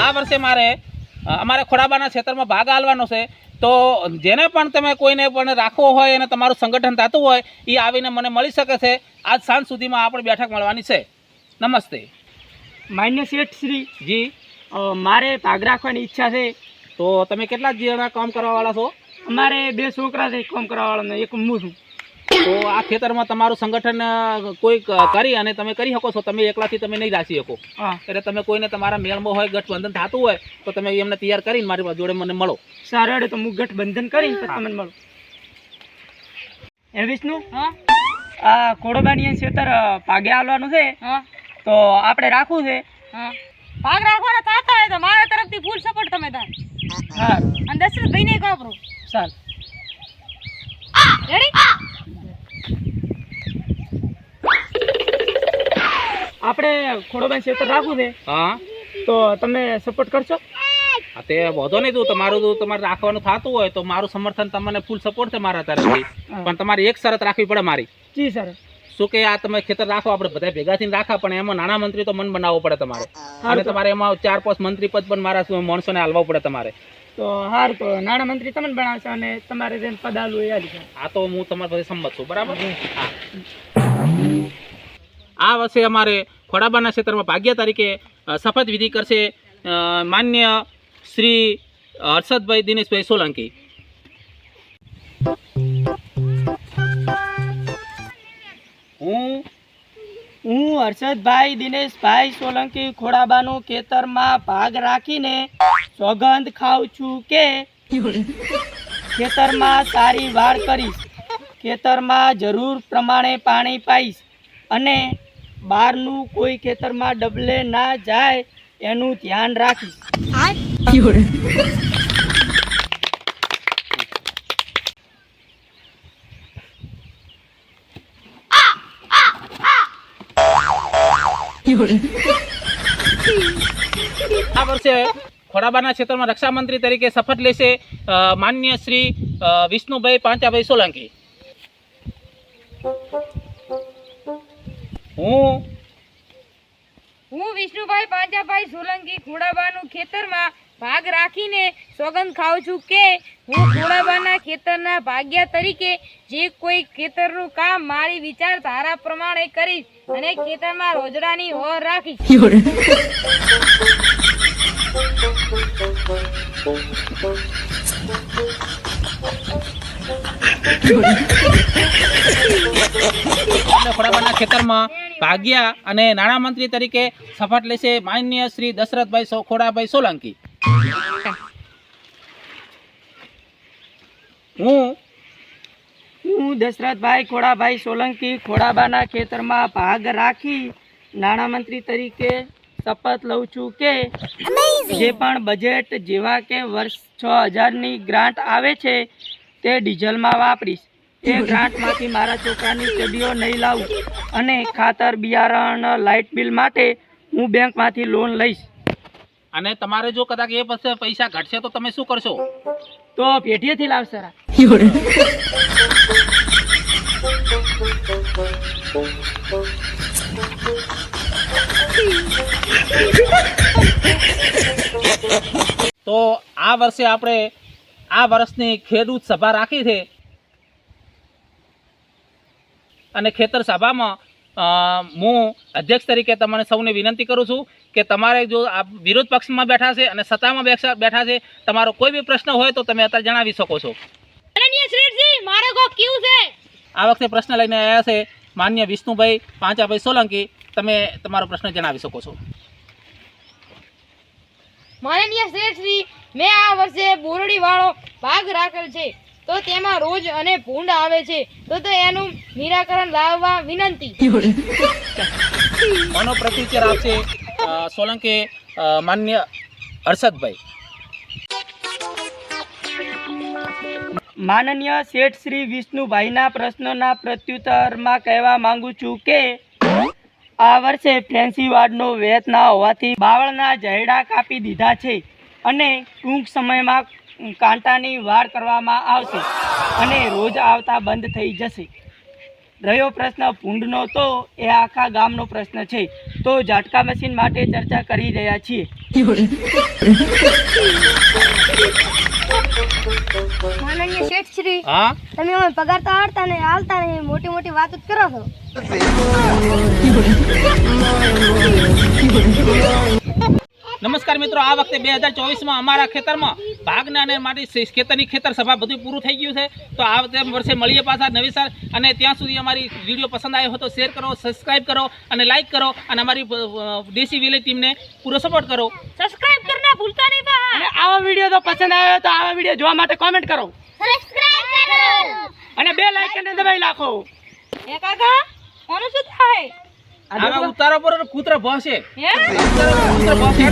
આ વર્ષે અમારે ખોડાબાના ક્ષેત્રમાં ભાગ આલવાનો છે, તો જેને પણ તમે કોઈને પણ રાખવો હોય અને તમારું સંગઠન થતું હોય એ આવીને મને મળી શકે છે. આજ સાંજ સુધીમાં આપણે બેઠક મળવાની છે. નમસ્તે. માન્ય શેઠ શ્રી જી, મારે ભાગ રાખવાની ઈચ્છા છે. તો તમે કેટલા જણા કામ કરવાવાળા છો? અમારે 2 છોકરા છે કામ કરવાવાળાને, એક હું છું. તો આ ખેતરમાં તમારું સંગઠન કોઈ કરી અને તમે કરી શકો છો? તમે એકલાથી તમે નહીં રાખી શકો. હા, એટલે તમે કોઈને તમારા મેળમાં હોય, ગઠબંધન થતું હોય તો તમે એમને તૈયાર કરીને મારી જોડે મને મળો. સારું હેડો, તો હું ગઠબંધન કરી તમને મળું. એ વિષ્ણુ, હા આ ખોડોબાની ક્ષેત્ર ભાગે આલવાનું છે, હા તો આપણે રાખવું છે. હા ભાગ રાખવાના થતા હોય તો મારા તરફથી ફૂલ સપોર્ટ તમે થાય. હા, અને દશરથભાઈને એક વાપરો. ચાલ. રેડી? આપણે ખોડોબાની ક્ષેત્ર રાખવું છે, હા, તો તમે સપોર્ટ કરશો? હા, તે વધો નહીં. તમારે રાખવાનું થતું હોય તો મારું સમર્થન તમને ફૂલ સપોર્ટ છે મારા તરફથી. પણ તમારી એક શરત રાખવી પડે મારી. જી સર. શું કે આ તમે ખેતર રાખો, આપણે બધા ભેગા થઈને રાખા, પણ એમાં નાના મંત્રી તો મન બનાવવો પડે તમારે. અને તમારે એમાં 4-5 મંત્રી પદ પણ મારા માણસોને હાલવા પડે તમારે. તો હાર, તો નાણામંત્રી તમને બનાવશો અને તમારે જેમ પદ આલવું એ આલી. આ તો હું તમારી પાસે સંમત છું. બરાબર. હા, આ વર્ષે અમારે ખોડાબાના ક્ષેત્રમાં ભાગ્ય તરીકે શપથ વિધિ કરશે માન્ય શ્રી હર્ષદભાઈ દિનેશભાઈ સોલંકી. હું હર્ષદભાઈ દિનેશભાઈ સોલંકી ખોડાબાનું ખેતરમાં ભાગ રાખીને સોગંદ ખાઉં છું કે ખેતરમાં સારી વાડ કરીશ, ખેતરમાં જરૂર પ્રમાણે પાણી પાઈશ અને બહારનું કોઈ ખેતરમાં ડબલે ના જાય એનું ધ્યાન રાખીશ. આ વર્ષે ખોડાબાના ક્ષેત્રમાં રક્ષામંત્રી તરીકે શપથ લેશે માન્ય શ્રી વિષ્ણુભાઈ પાંચાભાઈ સોલંકી. હું વિષ્ણુભાઈ પાંચાભાઈ સોલંકી ખોડાબાનું ખેતરમાં ભાગ રાખીને સોગંદ ખાઉં છું કે હું ખોડાબાના ખેતરના ભાગ્યા તરીકે જે કોઈ ખેતરનું કામ મારી વિચારધારા પ્રમાણે કરીશ અને ખેતરમાં રોજડાની ઓર રાખીશ. ખોડાબાના ખેતરમાં ભાગ્યા અને નાણામંત્રી તરીકે શપથ લેશે માન્ય શ્રી દશરથભાઈ ખોડાભાઈ સોલંકી. હું દશરથભાઈ ખોડાભાઈ સોલંકી ખોડાબાના ખેતરમાં ભાગ રાખી નાણામંત્રી તરીકે શપથ લઉં છું કે જે પણ બજેટ જેવા કે વર્ષ 6000ની ગ્રાન્ટ આવે છે તે ડીઝલમાં વાપરીશ. એ ગ્રાન્ટમાંથી મારા છોકરાની સ્ટડીઓ નહીં લાવું અને ખાતર, બિયારણ, લાઇટ બિલ માટે હું બેંકમાંથી લોન લઈશ. અને તમારે જો કદાચ એ પછી પૈસા ઘટશે તો તમે શું કરશો? તો પેઢીએથી લાવશે. તો આ વર્ષે આપણે આ વર્ષની ખેડૂત સભા રાખી છે અને ખેતર સભામાં હું અધ્યક્ષ તરીકે તમને સૌને વિનંતી કરું છું કે તમારે જો આ વિરોધ પક્ષમાં બેઠા છે અને સત્તામાં બેઠા છે, તમારો કોઈ બી પ્રશ્ન હોય તો તમે અત્યારે જણાવી શકો છો. આ વખતે પ્રશ્ન લઈને આવ્યા છે માન્ય વિષ્ણુભાઈ પાંચાભાઈ સોલંકી. તમે તમારો પ્રશ્ન જણાવી શકો છો. માનનીય શ્રેષ્ઠશ્રી, મેં આ વર્ષે બોરડી વાળો ભાગ રાખેલ છે, તો તેમાં રોજ અને ભૂંડ આવે છે, તો એનું નિરાકરણ લાવવા વિનંતી. કોનો પ્રત્યુત્તર આપશે સોલંકી માન્ય હર્ષદભાઈ. માનનીય શેઠ શ્રી વિષ્ણુભાઈના પ્રશ્નના પ્રત્યુત્તરમાં કહેવા માંગુ છું કે આ વર્ષે ફેન્સીવાડનો વેત ના હોવાથી બાવળના જયડા કાપી દીધા છે અને ટૂંક સમયમાં કાંટાની વાડ કરવામાં આવશે અને રોજ આવતા બંધ થઈ જશે. રહ્યો પ્રશ્ન ભૂંડનો તો એ આખા ગામનો પ્રશ્ન છે. તો ઝાટકા મશીન માટે ચર્ચા કરી રહ્યા છીએ. માનનીય શેઠશ્રી, હા તમે અમને પગાર તો હાલતા ને હાલતા નહીં, મોટી મોટી વાતો જ કરો છો. નમસ્કાર મિત્રો, આ વખતે 2024માં અમારા ખેતરમાં ભાગ જ્ઞાન માટે ખેતરની ખેતર સભા બધું પૂરું થઈ ગયું છે. તો આ વખતે વર્ષે મળીએ પાછા નવી સાલ. અને ત્યાં સુધી અમારી વિડીયો પસંદ આવ્યો હોય તો શેર કરો, સબસ્ક્રાઇબ કરો અને લાઇક કરો અને અમારી દેશી વિલેજ ટીમને પૂરો સપોર્ટ કરો. સબસ્ક્રાઇબ કરના ભૂલતા નહીં બા. અને આવા વિડીયો તો પસંદ આવ્યો તો આવા વિડીયો જોવા માટે કોમેન્ટ કરો અને બે લાઇકન દબાવી નાખો. એ કાકા કોનું શું થાય? આમાં ઉતારો પર કૂતરા ભસે. હે? કૂતરા ભસે.